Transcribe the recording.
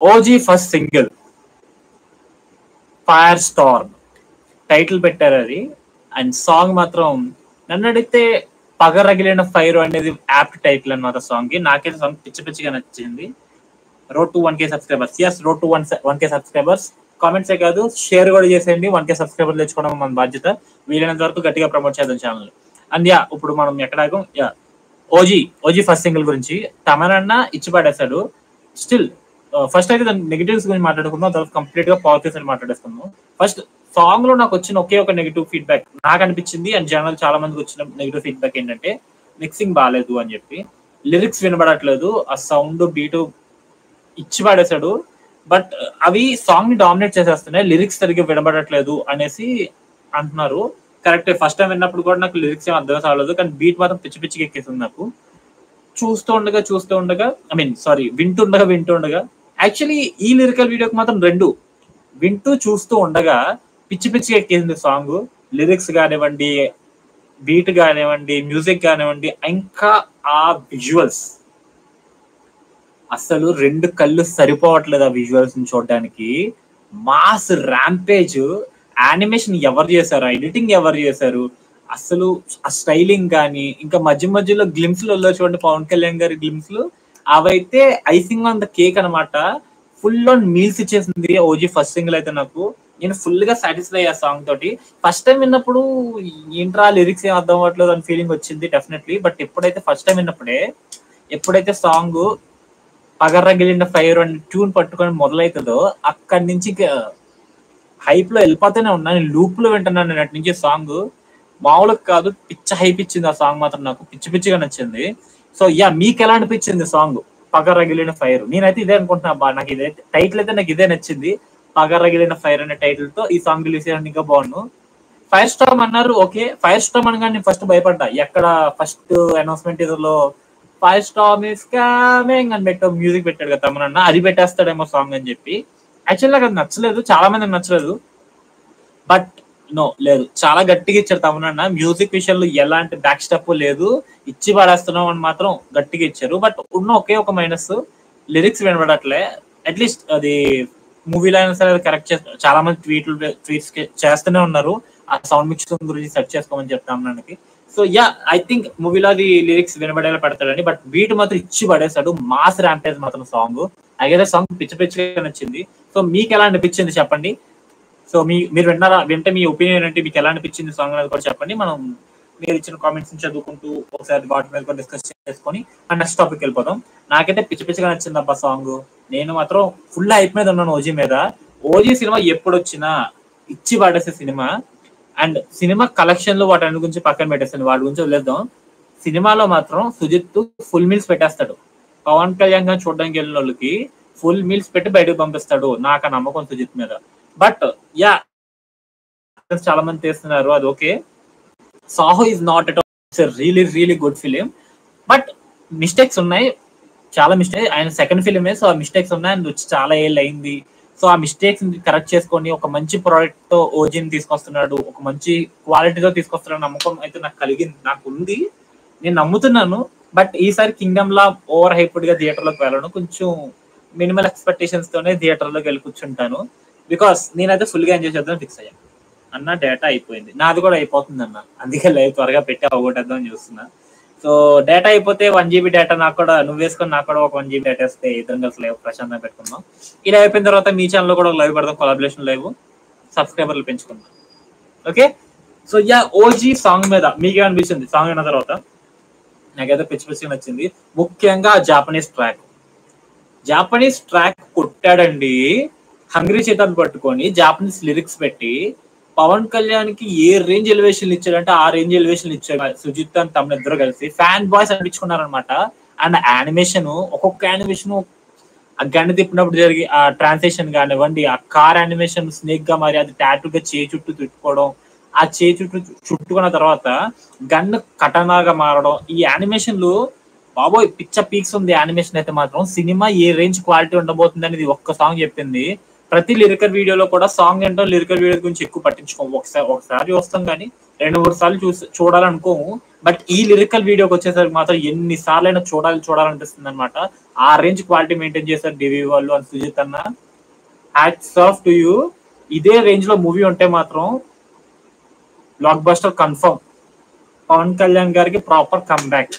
OG first single fire storm title పెట్టారు అది. And song మాత్రం నన్ను అడిగితే పగరగిలిన ఫైర్ అనేది యాప్ట్ టైటిల్ అన్నమాట సాంగ్ కి. నాకైతే సాంగ్ పిచ్చి పిచ్చిగా నచ్చింది. Road to 1K subscribers. Yes, road to 1K subscribers. కామెంట్సే కాదు, షేర్ కూడా చేసేయండి. 1K సబ్స్క్రైబర్లు తెచ్చుకోవడం మన బాధ్యత. వీలైనంత వరకు గట్టిగా ప్రమోట్ చేద్దాం ఛానల్. అండ్ యా, ఇప్పుడు మనం ఎక్కడాగం ఓజీ ఫస్ట్ సింగిల్ గురించి తమనన్న ఇచ్చి పడేస్తాడు. స్టిల్ ఫస్ట్ అయితే దాని నెగిటివ్స్ గురించి మాట్లాడుకుందాం, తర్వాత కంప్లీట్ గా పాజిటివ్స్ అని మాట్లాడేసుకుందాం. ఫస్ట్ సాంగ్ లో నాకు వచ్చిన ఒకే ఒక నెగిటివ్ ఫీడ్బ్యాక్ నాకు అనిపించింది, అండ్ జనరల్ చాలా మందికి వచ్చిన నెగిటివ్ ఫీడ్బ్యాక్ ఏంటంటే మిక్సింగ్ బాగాలేదు అని చెప్పి. లిరిక్స్ వినబడట్లేదు, ఆ సౌండ్ బీటు ఇచ్చి పడేశాడు. బట్ అవి సాంగ్ ని డామినేట్ చేసేస్తున్నాయి, లిరిక్స్ సరిగ్గా వినబడట్లేదు అనేసి అంటున్నారు. కరెక్ట్, ఫస్ట్ టైం విన్నప్పుడు కూడా నాకు లిరిక్స్ ఏం అర్థం కాలేదు, కానీ బీట్ మాత్రం పిచ్చి పిచ్చిగా ఎక్కేసింది నాకు. చూస్తూ ఉండగా వింటుండగా యాక్చువల్లీ ఈ లిరికల్ వీడియోకి మాత్రం రెండు వింటూ చూస్తూ ఉండగా పిచ్చి పిచ్చిగా ఎక్కేసింది సాంగ్. లిరిక్స్ కానివ్వండి, బీట్ కానివ్వండి, మ్యూజిక్ కానివ్వండి, ఇంకా ఆ విజువల్స్ అసలు రెండు కళ్ళు సరిపోవట్లేదు ఆ విజువల్స్ ని చూడడానికి. మాస్ ర్యాంపేజ్, యానిమేషన్ ఎవరు చేశారు, ఎడిటింగ్ ఎవరు చేశారు, అసలు ఆ స్టైలింగ్ కానీ, ఇంకా మధ్య మధ్యలో గ్లిమ్స్ లో చూడండి పవన్ కళ్యాణ్ గారి గ్లిమ్స్ లు, అవైతే ఐసింగ్ ఆన్ ద కేక్ అనమాట. ఫుల్ ఆన్ మీల్స్ ఇచ్చేసింది ఓజీ ఫస్ట్ సింగిల్ అయితే. నాకు నేను ఫుల్ గా సాటిస్ఫై ఆ సాంగ్ తోటి. ఫస్ట్ టైం విన్నప్పుడు ఏంట్రా లిరిక్స్ ఏం అర్థం అవ్వట్లేదు అని ఫీలింగ్ వచ్చింది డెఫినెట్లీ. బట్ ఫస్ట్ టైం విన్నప్పుడే ఎప్పుడైతే సాంగ్ పగరగిలిన ఫైర్ అని ట్యూన్ పట్టుకొని మొదలవుతుందో అక్కడి నుంచి హైప్ లో వెళ్ళిపోతూనే ఉన్నాను, లూప్ లో వింటున్నాను నేను అటు నుంచి. సాంగ్ మామూలుగా కాదు, పిచ్చ హైప్ ఇచ్చింది ఆ సాంగ్ మాత్రం, నాకు పిచ్చి పిచ్చిగా నచ్చింది. సో యా, మీకు ఎలా అనిపించింది సాంగ్ పగరగిలిన ఫైర్? నేనైతే ఇదే అనుకుంటున్నా బా, నాకు ఇదే టైటిల్ అయితే నాకు ఇదే నచ్చింది. పగరగిలిన ఫైర్ అనే టైటిల్ తో ఈ సాంగ్ రిలీజ్ చేయడానికి ఇంకా బాగుండు. ఫైర్ స్టార్మ్ అన్నారు, ఓకే. ఫైర్ స్టార్మ్ అనగా నేను ఫస్ట్ భయపడ్డా, ఎక్కడ ఫస్ట్ అనౌన్స్మెంట్ లో ఫైర్ స్టార్మ్ ఇస్ కమింగ్ అని మ్యూజిక్ పెట్టాడు కదా తమనన్న, అది పెట్టేస్తాడేమో సాంగ్ అని చెప్పి. యాక్చువల్ నాకు అది నచ్చలేదు, చాలా మందికి నచ్చలేదు. బట్ నో, లేదు, చాలా గట్టిగా ఇచ్చారు తమనన్న. మ్యూజిక్ విషయంలో ఎలాంటి బ్యాక్ స్టెప్ లేదు, ఇచ్చి పడేస్తున్నాం అని మాత్రం గట్టిగా ఇచ్చారు. బట్ ఉన్న ఒకే ఒక మైనస్, లిరిక్స్ వినబడట్లే. అట్లీస్ట్ అది మూవీలో అయినా సరే అది కరెక్ట్ చేస్తారు. చాలా మంది ట్వీట్స్ చేస్తూనే ఉన్నారు ఆ సౌండ్ మిక్స్ గురించి సెర్చ్ చేసుకోమని చెప్తాం మనకి. సో యా, ఐ థింక్ మూవీలో అది లిరిక్స్ వినబడేలా పెడతాడని. బట్ బీట్ మాత్రం ఇచ్చి పడేస్తాడు, మాస్ ర్యాంపేజ్ మాత్రం సాంగ్. అయితే సాంగ్ పిచ్చి పిచ్చిగా నచ్చింది. సో మీకు ఎలా అనిపించింది చెప్పండి. సో మీరు వింటే మీ ఒపీనియన్ అంటే మీకు ఎలా అనిపించింది సాంగ్ అనేది కూడా చెప్పండి. మనం మీరు ఇచ్చిన కామెంట్స్ చదువుకుంటూ ఒకసారి వాటి మీద కూడా డిస్కస్ చేసుకొని నెక్స్ట్ టాపిక్ వెళ్ళిపోదాం. నాకైతే పిచ్చి పిచ్చిగా నచ్చింది అబ్బా సాంగ్. నేను మాత్రం ఫుల్ హైప్ మీద ఉన్నాను ఓజీ మీద. ఓజీ సినిమా ఎప్పుడు వచ్చినా ఇచ్చి పడేసే సినిమా. అండ్ సినిమా కలెక్షన్ లో వాటి అన్ని గురించి పక్కన పెట్టేస్తాను, వాటి గురించి వదిలేద్దాం. సినిమాలో మాత్రం సుజిత్ ఫుల్ మీల్స్ పెట్టేస్తాడు. పవన్ కళ్యాణ్ గారిని చూడడానికి వెళ్ళిన వాళ్ళకి ఫుల్ మీల్స్ పెట్టి బయటకు పంపిస్తాడు, నాకు ఆ నమ్మకం సుజిత్ మీద. బట్ యా, చాలా మంది చేస్తున్నారు, అది okay. Saaho is not at all really really good film. But mistakes ఉన్నాయి, చాలా మిస్టేక్. ఆయన సెకండ్ ఫిలిమే, సో ఆ మిస్టేక్స్ ఉన్నాయి. అండ్ వచ్చి చాలా ఏళ్ళు అయింది. సో ఆ మిస్టేక్స్ కరెక్ట్ చేసుకొని ఒక మంచి ప్రోడక్ట్ తో ఓజీని తీసుకొస్తున్నాడు, ఒక మంచి క్వాలిటీతో తీసుకొస్తున్నాడు నమ్మకం అయితే నాకు కలిగింది, నాకు ఉంది, నేను నమ్ముతున్నాను. బట్ ఈసారి కింగ్డమ్ లా ఓవర్ హైప్డ్ గా థియేటర్ లోకి వెళ్ళను, కొంచెం మినిమల్ ఎక్స్పెక్టేషన్స్ తోనే థియేటర్ లోకి వెళ్ళి కూర్చుంటాను. బికాస్ నేనైతే ఫుల్ గా ఎంజాయ్ చేద్దాం ఫిక్స్ అయ్యాను అన్న. డేటా అయిపోయింది, నాది కూడా అయిపోతుంది అన్న, అందుకే లైవ్ త్వరగా పెట్టి అవగొట్టేద్దాం అని చూస్తున్నా. సో డేటా అయిపోతే 1 GB డేటా నాకు కూడా, నువ్వు వేసుకొని నాకు కూడా ఒక 1 GB డేటా వస్తే ఇద్దరం కలిసి లైవ్ ప్రశాంతంగా పెట్టుకుందాం. ఇలా అయిపోయిన తర్వాత మీ ఛానల్లో కూడా లైవ్ పెడదాం, కొలాబరేషన్ లైవ్, సబ్స్క్రైబర్లు పెంచుకుందాం. Okay. So yeah, OG song మీద మీకు అనిపించింది? సాంగ్ అయిన తర్వాత నాకైతే పిచ్చి పిచ్చిగా నచ్చింది. ముఖ్యంగా జాపనీస్ ట్రాక్ కొట్టాడండి. హంగ్రీ చేతాన్ని పట్టుకొని జాపనీస్ లిరిక్స్ పెట్టి పవన్ కళ్యాణ్ కి ఏ రేంజ్ ఎలివేషన్ ఇచ్చాడంటే ఆ రేంజ్ ఎలివేషన్ ఇచ్చాడు. సుజిత్ అని తమ ఇద్దరు కలిసి ఫ్యాన్ బాయ్స్ అనిపించుకున్నారనమాట. అండ్ యానిమేషన్, ఒక్కొక్క యానిమేషన్ ఆ గన్ను తిప్పినప్పుడు జరిగి ఆ ట్రాన్సాక్షన్ కానివ్వండి, ఆ కార్ యానిమేషన్ స్నేక్ గా మరి అది టాటూగా చేయి చుట్టూ తిట్టుకోవడం, ఆ చేయి చుట్టుకున్న తర్వాత గన్ను కటనాగా మారడం, ఈ యానిమేషన్లు బాబోయ్ పిచ్చ పీక్స్ ఉంది. యానిమేషన్ అయితే మాత్రం సినిమా ఏ రేంజ్ క్వాలిటీ ఉండబోతుంది అనేది ఒక్క సాంగ్ చెప్పింది. ప్రతి లిరికల్ వీడియోలో కూడా సాంగ్ ఏంటో లిరికల్ వీడియో గురించి ఎక్కువ పట్టించుకోము, ఒకసారి వస్తాం కానీ 2-3 సార్లు చూడాలనుకోము. బట్ ఈ లిరికల్ వీడియోకి వచ్చేసరికి మాత్రం ఎన్ని సార్లు అయినా చూడాలనిపిస్తుంది అనమాట. ఆ రేంజ్ క్వాలిటీ మెయింటైన్ చేశారు డివి వాళ్ళు అని సుజిత్ అన్న. Hats off to you. ఇదే రేంజ్ లో మూవీ ఉంటే మాత్రం blockbuster confirm. Pawan Kalyan గారికి ప్రాపర్ కమ్ బ్యాక్.